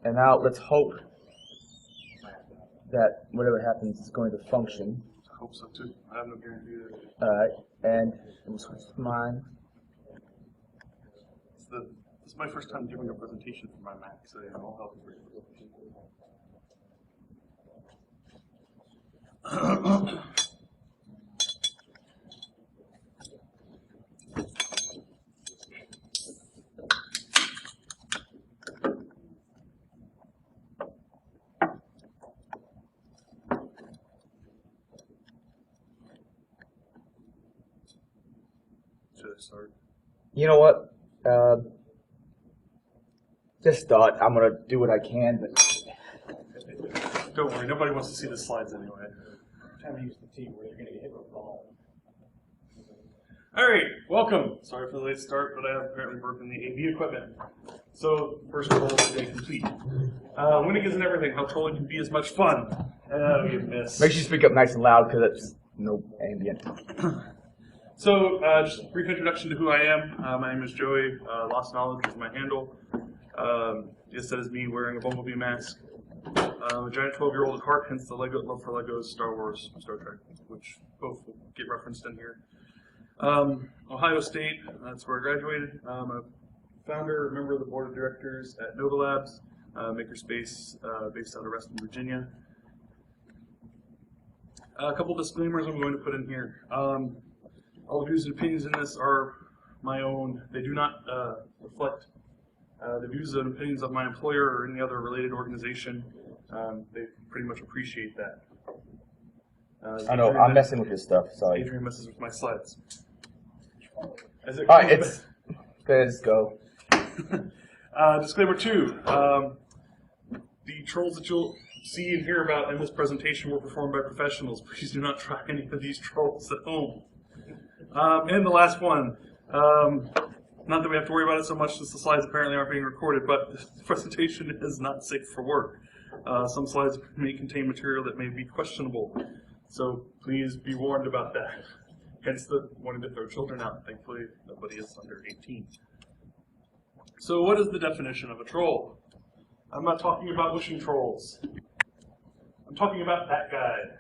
And now let's hope that whatever happens is going to function. I hope so too. I have no guarantee that. Alright, and we'll switch to mine. This is my first time giving a presentation for my Mac, so I'll help you. Should I start? You know what? Just start. I'm gonna do what I can, but Don't worry, nobody wants to see the slides anyway. Time to use the T where you're going to get hit with a ball. All right, welcome. Sorry for the late start, but I have apparently broken the AV equipment. So, first of all, today complete. Winning isn't everything. How trolling can be as much fun. You miss. make sure you speak up nice and loud because it's no ambient. So, just a brief introduction to who I am. My name is Joey. Lost Knowledge is my handle. Yes, that is me wearing a bumblebee mask. I'm a giant 12-year-old at heart, hence the love for Legos, Star Wars, Star Trek, which both will get referenced in here. Ohio State, that's where I graduated. I'm a founder, member of the board of directors at Nova Labs, makerspace based out of Reston, Virginia. A couple disclaimers I'm going to put in here. All the views and opinions in this are my own. They do not reflect the views and opinions of my employer or any other related organization. They pretty much appreciate that. I know, I'm messing with your stuff, sorry. Adrian messes with my slides. Alright, let's go. Disclaimer 2. The trolls that you'll see and hear about in this presentation were performed by professionals. Please do not try any of these trolls at home. And the last one. Not that we have to worry about it so much since the slides apparently aren't being recorded, but this presentation is not safe for work. Some slides may contain material that may be questionable, so please be warned about that. Hence the wanting to throw children out. Thankfully, nobody is under 18. So what is the definition of a troll? I'm not talking about wishing trolls. I'm talking about that guy.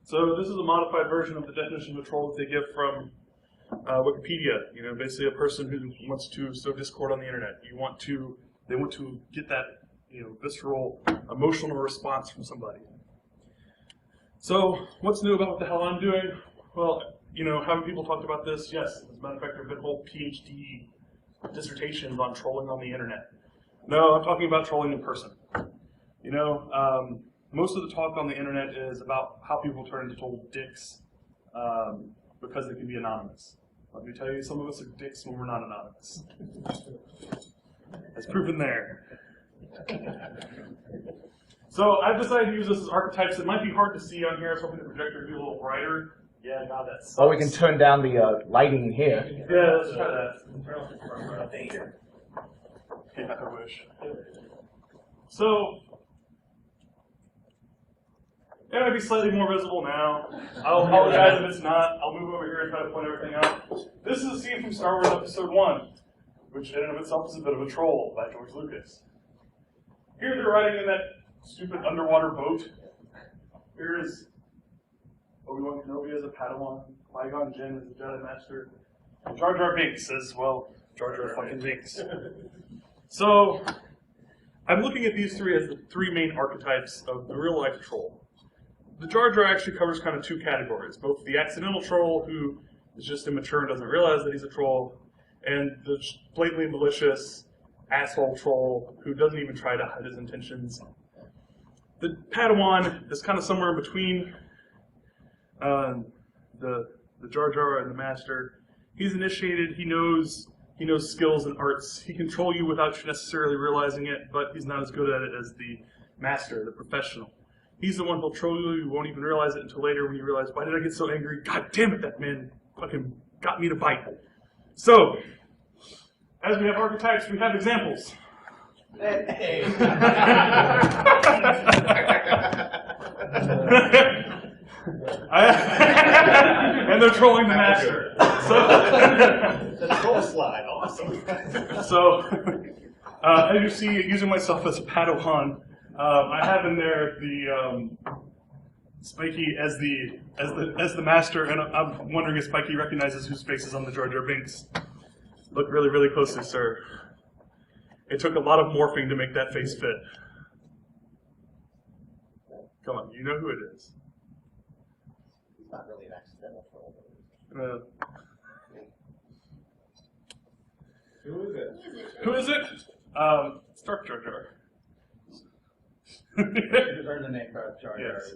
So this is a modified version of the definition of a troll that they give from Wikipedia. You know, basically a person who wants to sow discord on the internet. They want to get that, visceral, emotional response from somebody. So, what's new about what the hell I'm doing? Well, haven't people talked about this? Yes. As a matter of fact, there have been whole PhD dissertations on trolling on the internet. No, I'm talking about trolling in person. Most of the talk on the internet is about how people turn into total dicks because they can be anonymous. Let me tell you, some of us are dicks when we're not anonymous. As proven there. So I've decided to use this as archetypes. It might be hard to see on here. I was hoping the projector would be a little brighter. Yeah, God, that sucks. Or we can turn down the lighting in here. Yeah, let's try that. Yeah, I wish. So, it might be slightly more visible now. I'll apologize if it's not. I'll move over here and try to point everything out. This is a scene from Star Wars Episode 1, which in and of itself is a bit of a troll by George Lucas. Here they're riding in that stupid underwater boat. Here is Obi-Wan Kenobi as a Padawan, Qui-Gon Jinn as a Jedi Master, and Jar Jar Binks as, well, Jar Jar fucking Binks. So, I'm looking at these three as the three main archetypes of the real-life troll. The Jar Jar actually covers kind of two categories, both the accidental troll who is just immature and doesn't realize that he's a troll, and the blatantly malicious asshole troll who doesn't even try to hide his intentions. The Padawan is kind of somewhere in between the Jar Jar and the Master. He's initiated, he knows skills and arts. He can troll you without you necessarily realizing it, but he's not as good at it as the Master, the professional. He's the one who'll troll you, you won't even realize it until later when you realize, why did I get so angry? God damn it, that man fucking got me to bite. So, as we have archetypes, we have examples. Hey. And they're trolling the Master. The troll slide, awesome. So, As you see, using myself as a Padawan, I have in there the Spiky as the master, and I'm wondering if Spiky recognizes whose face is on the Jar Jar Binks. Look really, really closely, sir. It took a lot of morphing to make that face fit. Come on, you know who it is. It's not really an accidental troll. Who is it? Who is it? It's Dark Jar Jar. You just heard the name Jar Jar. Yes.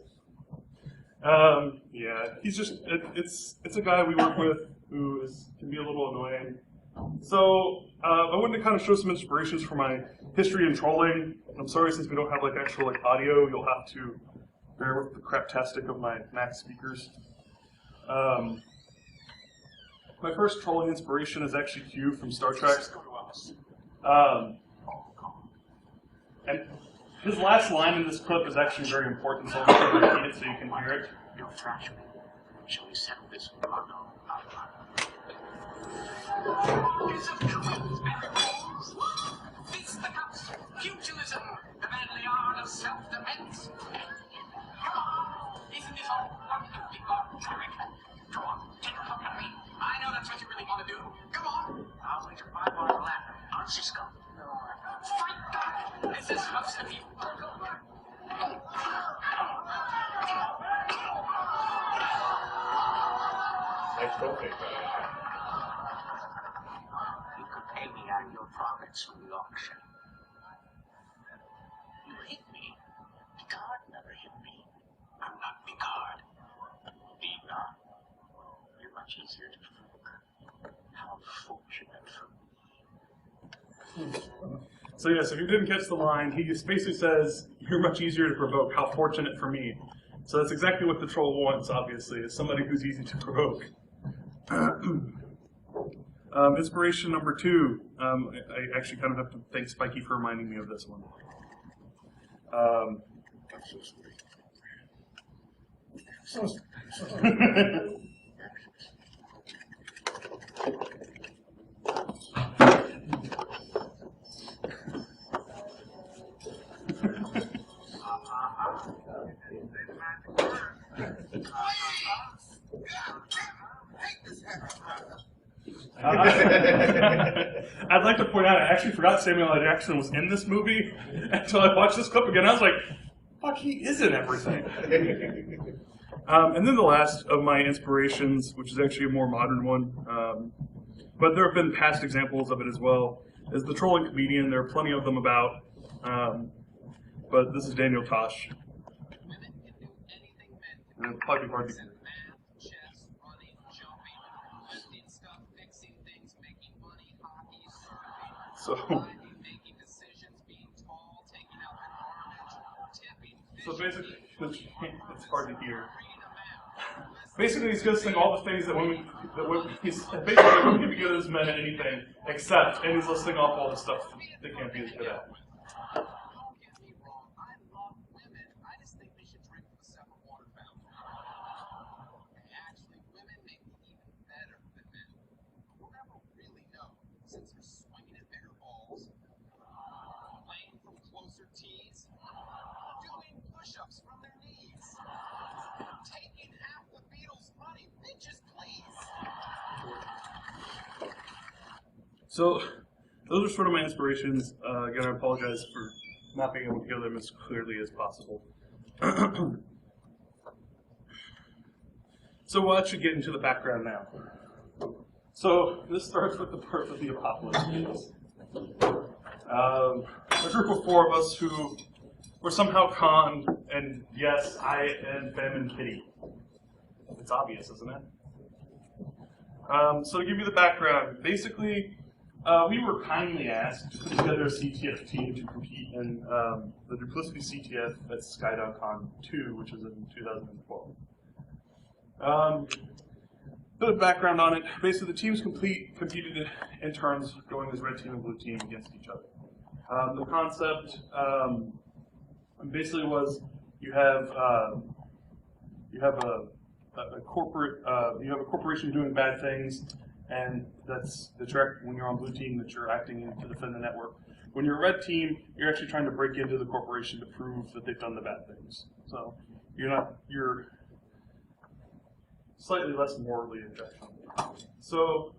Yeah, he's just, it's a guy we work with who can be a little annoying. So, I wanted to kind of show some inspirations for my history in trolling. I'm sorry, since we don't have actual audio, you'll have to bear with the craptastic of my Mac speakers. My first trolling inspiration is actually Q from Star Trek. And his last line in this clip is actually very important, so I'm going to repeat it so you can hear it. You'll thrash me. Shall we settle this? It's a fisticuffs, pugilism, the manly art of self-defense. Come on, isn't this all wonderfully barbaric? Go on, take a look at me. I know that's what you really want to do. Come on. I'll wait your 5 bar laughter on Cisco. Fight back. This is supposed to be Nice trophy. You could pay me out of your profits from the auction. You hit me. Picard never hit me. I'm not Picard. Indeed not. You're much easier to provoke. How fortunate for me. So yes, if you didn't catch the line, he just basically says, "You're much easier to provoke. How fortunate for me." So that's exactly what the troll wants, obviously, is somebody who's easy to provoke. Inspiration number 2. I actually kind of have to thank Spiky for reminding me of this one. I'd like to point out, I actually forgot Samuel L. Jackson was in this movie until I watched this clip again. I was like, fuck, he is in everything. And then the last of my inspirations, which is actually a more modern one, but there have been past examples of it as well, is the trolling comedian. There are plenty of them about, but this is Daniel Tosh. And it'll probably be hard to hear. So basically, it's hard to hear. Basically, he's going to sing all the things that he's basically women can be good as men at anything except, and he's listing off all the stuff they can't be as good at. So, those are sort of my inspirations. Again, I apologize for not being able to hear them as clearly as possible. So we'll actually get into the background now. So, this starts with the birth of the apocalypse. A group of 4 of us who were somehow conned, and yes, I and Fem and Kitty. It's obvious, isn't it? So to give you the background, basically, we were kindly asked to put together a CTF team to compete in the Duplicity CTF at SkyDownCon 2, which was in 2012. Bit of background on it. Basically, the teams competed in turns, going as red team and blue team against each other. The concept basically was you have a corporation doing bad things, and that's the trick when you're on blue team, that you're acting to defend the network. When you're a red team, you're actually trying to break into the corporation to prove that they've done the bad things. So you're slightly less morally objectionable. So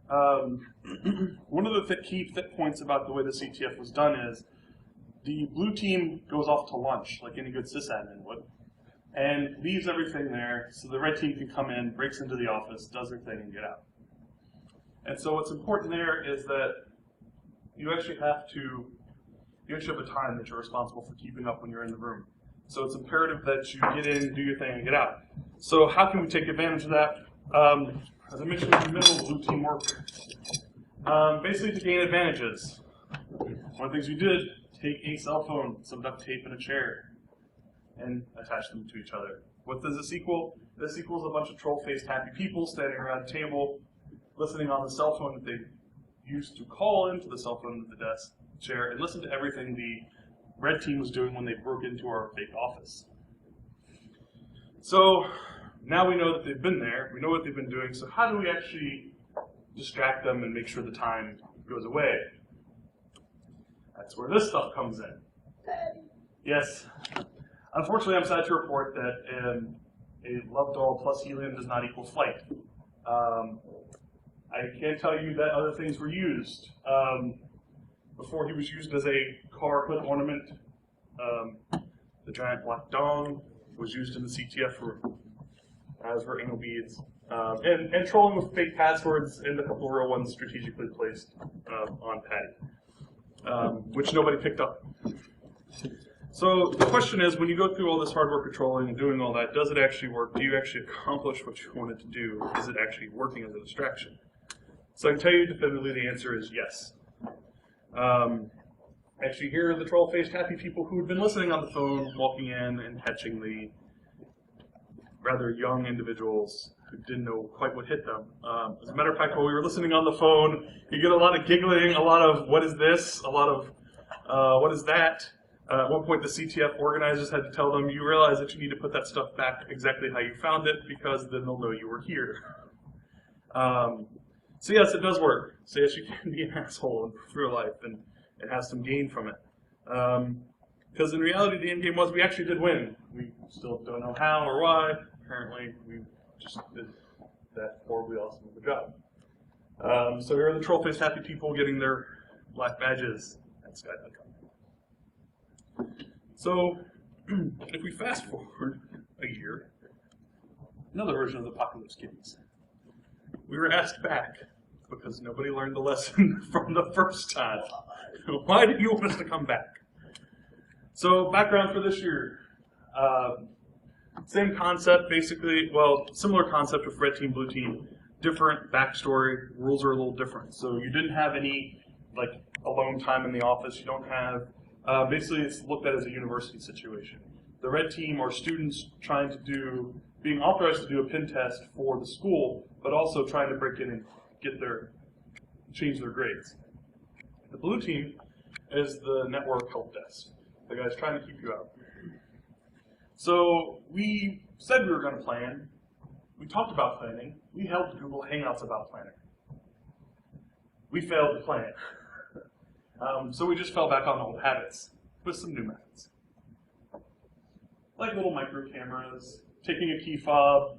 one of the key points about the way the CTF was done is the blue team goes off to lunch, like any good sysadmin would, and leaves everything there so the red team can come in, breaks into the office, does their thing, and get out. And so what's important there is that you actually have a time that you're responsible for keeping up when you're in the room. So it's imperative that you get in, do your thing, and get out. So how can we take advantage of that? As I mentioned in the middle, blue team work. Basically to gain advantages. One of the things we did, take a cell phone, some duct tape, and a chair, and attach them to each other. What does this equal? This equals a bunch of troll-faced happy people standing around a table, listening on the cell phone that they used to call into the cell phone at the desk chair and listen to everything the red team was doing when they broke into our fake office. So now we know that they've been there, we know what they've been doing, so how do we actually distract them and make sure the time goes away? That's where this stuff comes in. Yes. Unfortunately, I'm sad to report that a love doll plus helium does not equal flight. I can tell you that other things were used. Before he was used as a car hood ornament, the giant black dong was used in the CTF as were anal beads. And trolling with fake passwords and a couple of real ones strategically placed on Patty, which nobody picked up. So the question is, when you go through all this hard work of trolling and doing all that, does it actually work? Do you actually accomplish what you wanted to do? Is it actually working as a distraction? So I can tell you definitively the answer is yes. Actually, here are the troll-faced happy people who had been listening on the phone, walking in and catching the rather young individuals who didn't know quite what hit them. As a matter of fact, while we were listening on the phone, you get a lot of giggling, a lot of what is this, a lot of what is that. At one point, the CTF organizers had to tell them, you realize that you need to put that stuff back exactly how you found it, because then they'll know you were here. So yes, it does work. So yes, you can be an asshole in real life and have some gain from it. Because in reality, the end game was we actually did win. We still don't know how or why. Apparently, we just did that horribly awesome of a job. So here are the troll-faced happy people getting their black badges at Sky.com. So if we fast forward a year, another version of the Apocalypse Kitties. We were asked back because nobody learned the lesson from the first time. Why do you want us to come back? So background for this year. Same concept, basically. Well, similar concept with red team, blue team. Different backstory. Rules are a little different. So you didn't have any alone time in the office. You don't have. Basically, it's looked at as a university situation. The red team are students being authorized to do a pen test for the school, but also trying to break in and change their grades. The blue team is the network help desk. The guys trying to keep you out. So we said we were going to plan. We talked about planning. We held Google Hangouts about planning. We failed to plan. So we just fell back on old habits with some new methods. Like little micro cameras, taking a key fob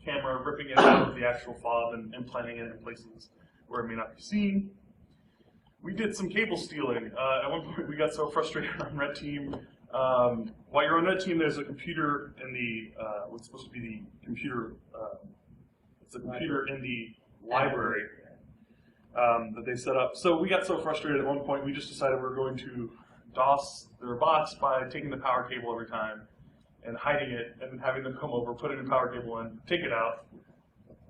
camera, ripping it out of the actual fob and planting it in places where it may not be seen. We did some cable stealing. At one point we got so frustrated on red team. While you're on red team, there's a computer in the, what's supposed to be the computer, it's a computer in the library. That they set up. So we got so frustrated at one point, we just decided we were going to DOS their bots by taking the power cable every time and hiding it and then having them come over, put a new power cable in, take it out.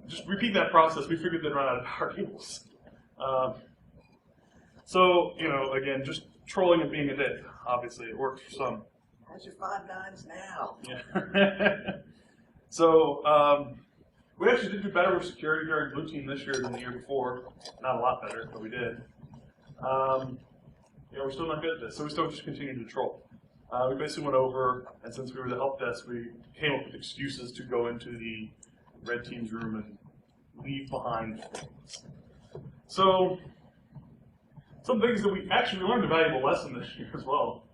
Just repeat that process. We figured they'd run out of power cables. So, again, just trolling and being a dick. Obviously, it worked for some. How's your 5 nines now? Yeah. So, we actually did do better with security during blue team this year than the year before. Not a lot better, but we did. We're still not good at this, so we still just continued to troll. We basically went over, and since we were the help desk, we came up with excuses to go into the red team's room and leave behind. So, some things that we learned a valuable lesson this year as well.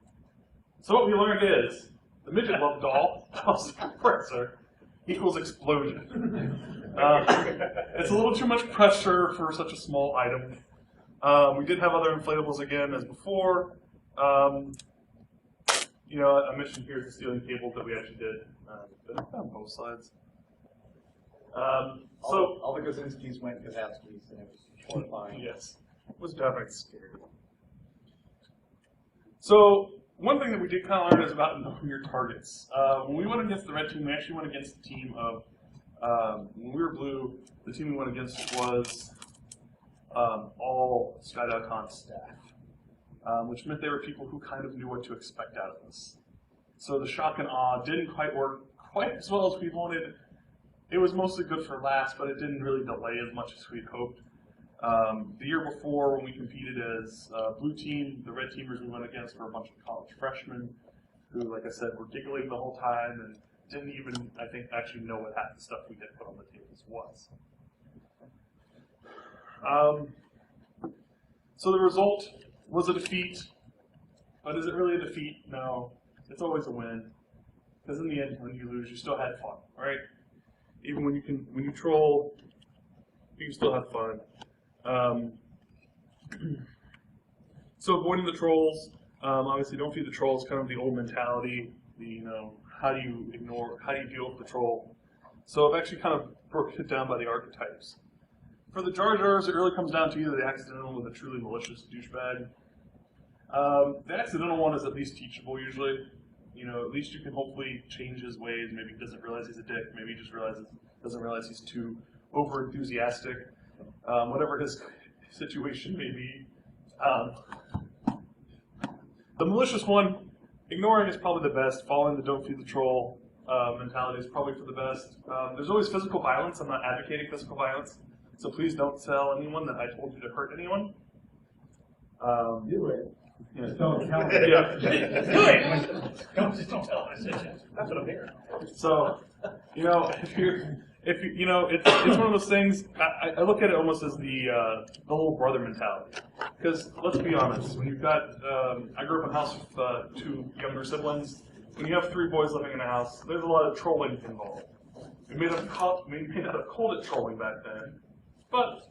So what we learned is the midget love doll plus compressor equals explosion. It's a little too much pressure for such a small item. We did have other inflatables again as before. You know, I mentioned here the stealing cables that we actually did. On both sides. All the Kaczynskis went Kazatskis, and it was horrifying. Yes, it was definitely scary. So one thing that we did kind of learn is about knowing your targets. When we went against the red team, we actually went against the team of, when we were blue, the team we went against was all Sky.com staff, which meant they were people who kind of knew what to expect out of us. So the shock and awe didn't quite work quite as well as we wanted. It was mostly good for laughs, but it didn't really delay as much as we'd hoped. The year before, when we competed as blue team, the red teamers we went against were a bunch of college freshmen who, like I said, were giggling the whole time and didn't even, I think, actually know what half the stuff we had put on the tables was. So the result was a defeat, but is it really a defeat? No, it's always a win. Because in the end, when you lose, you still had fun, right? Even when you troll, you can still have fun. So avoiding the trolls, obviously don't feed the trolls, kind of the old mentality, how do you deal with the troll? So I've actually kind of broken it down by the archetypes. For the Jar Jars, it really comes down to either the accidental or the truly malicious douchebag. The accidental one is at least teachable usually. At least you can hopefully change his ways. Maybe he doesn't realize he's a dick. Maybe he just doesn't realize he's too over-enthusiastic. Whatever his situation may be. The malicious one, ignoring is probably the best. Following the don't feed the troll mentality is probably for the best. There's always physical violence. I'm not advocating physical violence. So please don't tell anyone that I told you to hurt anyone. Do it. Yeah. Don't tell me. Yeah. Do it. Don't tell us. That's what I'm hearing. So, it's one of those things. I look at it almost as the little brother mentality. Because let's be honest, when you've got, I grew up in a house with 2 younger siblings. When you have 3 boys living in a house, there's a lot of trolling involved. We may not have called it trolling back then, but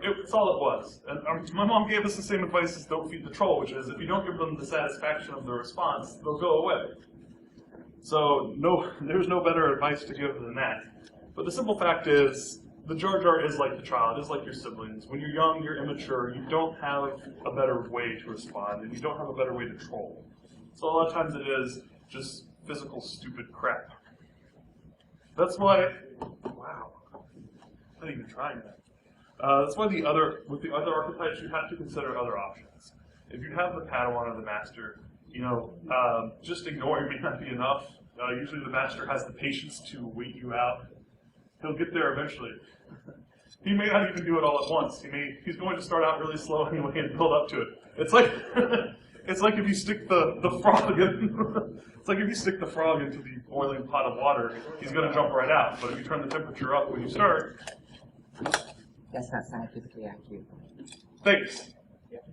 it's all it was. And my mom gave us the same advice as don't feed the troll, which is if you don't give them the satisfaction of the response, they'll go away. So there's no better advice to give than that. But the simple fact is, the Jar Jar is like the child, is like your siblings. When you're young, you're immature, you don't have a better way to respond, and you don't have a better way to troll. So a lot of times it is just physical stupid crap. That's why, wow, I'm not even trying that. That's why with the other archetypes, you have to consider other options. If you have the Padawan or the Master, just ignoring may not be enough. Usually the Master has the patience to wait you out. He'll get there eventually. He may not even do it all at once. He's going to start out really slow anyway and build up to it. It's like it's like if you stick the frog in, it's like if you stick the frog into the boiling pot of water, he's going to jump right out. But if you turn the temperature up when you start, that's not scientifically accurate. thanks.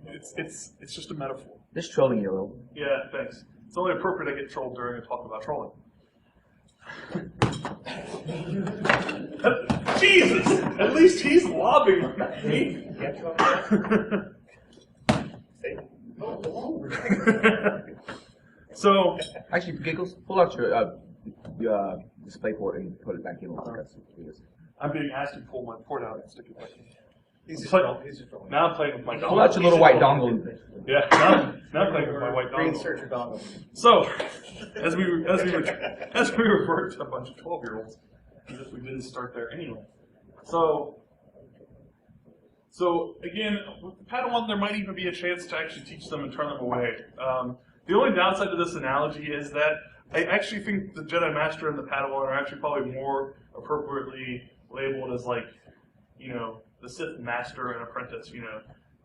It's just a metaphor. Just trolling you, Will. Yeah, thanks. It's only appropriate I get trolled during a talk about trolling. Jesus! At least he's lobbying, not me. So, actually, for giggles, pull out your display port and put it back in. I'm being asked to pull my port out and stick it back in. He's just trolling. Now I'm playing with my dongle. Pull out your little white dongle. Yeah, now I'm playing with my white dongle. Reinsert your dongle. So, as we refer to a bunch of 12-year-olds, as if we didn't start there anyway. So again, with the Padawan, there might even be a chance to actually teach them and turn them away. The only downside to this analogy is that I actually think the Jedi Master and the Padawan are actually probably more appropriately labeled as the Sith Master and Apprentice,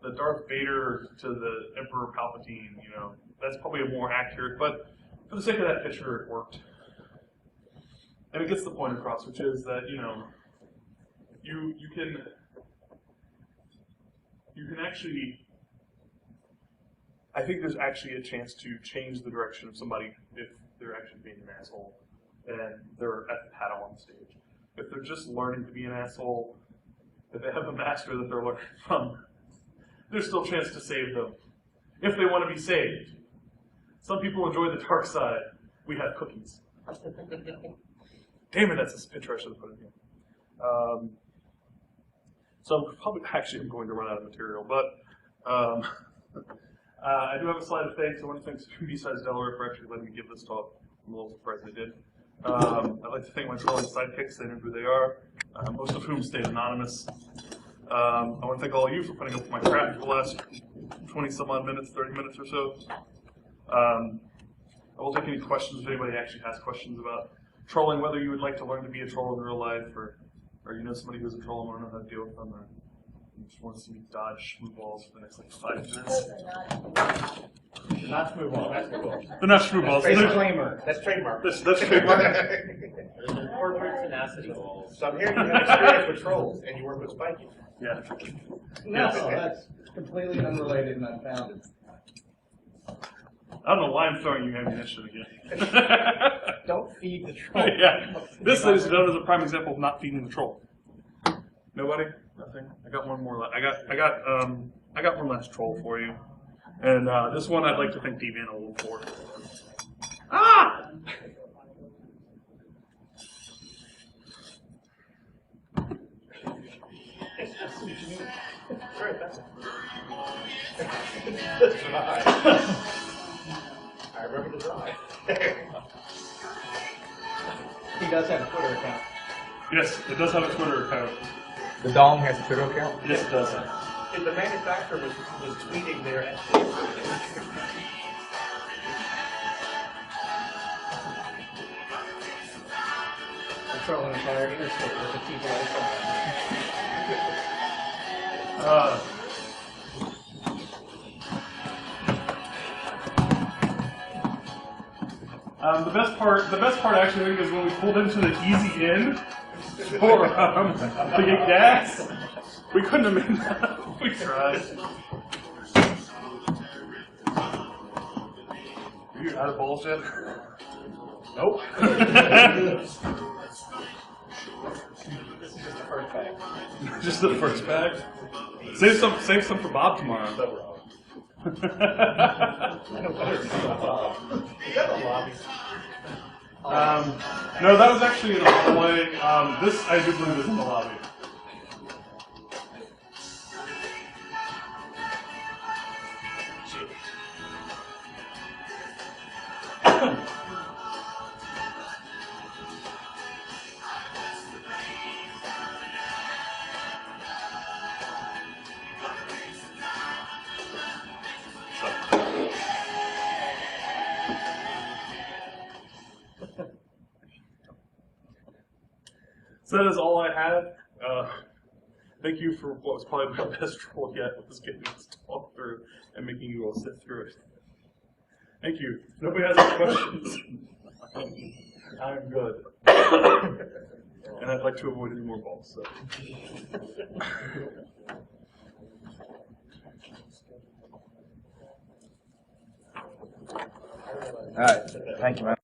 the Darth Vader to the Emperor Palpatine, that's probably a more accurate, but for the sake of that picture, it worked. And it gets the point across, which is that, you can actually. I think there's actually a chance to change the direction of somebody if they're actually being an asshole and they're at the Padawan stage. If they're just learning to be an asshole, if they have a master that they're learning from, there's still a chance to save them if they want to be saved. Some people enjoy the dark side. We have cookies. Damn it, that's a picture I should have put in here. So I'm probably actually I'm going to run out of material, but I do have a slide of thanks. I want to thank BSides Delaware for actually letting me give this talk. I'm a little surprised they did. I'd like to thank my trolling sidekicks. They know who they are, most of whom stayed anonymous. I want to thank all of you for putting up with my crap for the last 20 some odd minutes, 30 minutes or so. I will take any questions if anybody actually has questions about trolling, whether you would like to learn to be a troll in real life, or you know somebody who's a troll and want to know how to deal with them, or you just want to see me dodge smooth balls for the next like 5 minutes. They're not smooth balls. They're not smooth balls. Disclaimer. That's trademark. That's trademark. They're corporate tenacity balls. So I'm hearing you have experience with trolls and you work with Spiky. Yeah. No, that's completely unrelated and unfounded. I don't know why I'm throwing you ammunition again. Don't feed the troll. Yeah. This, ladies and gentlemen, is a prime example of not feeding the troll. Nobody? Nothing? I got one more. I got one last troll for you, and this one I'd like to thank Deviant a little for. Ah! I remember the drive. He does have a Twitter account. Yes, it does have a Twitter account. The Dong has a Twitter account? Yes, it does. And the manufacturer was tweeting their control an entire interstate with the people at the best part actually I think is when we pulled into the easy in for to get gas. We couldn't have made that. We tried. Are you out of balls yet? Nope. This is just the first bag. Just the first bag. Save some for Bob tomorrow. Is that a lobby? No, that was actually in the hallway. This I do believe is in the lobby. So that is all I have. Thank you for what was probably my best troll yet with this getting this talk through and making you all sit through it. Thank you. If nobody has any questions, I'm good. And I'd like to avoid any more balls. So. All right. Thank you, man.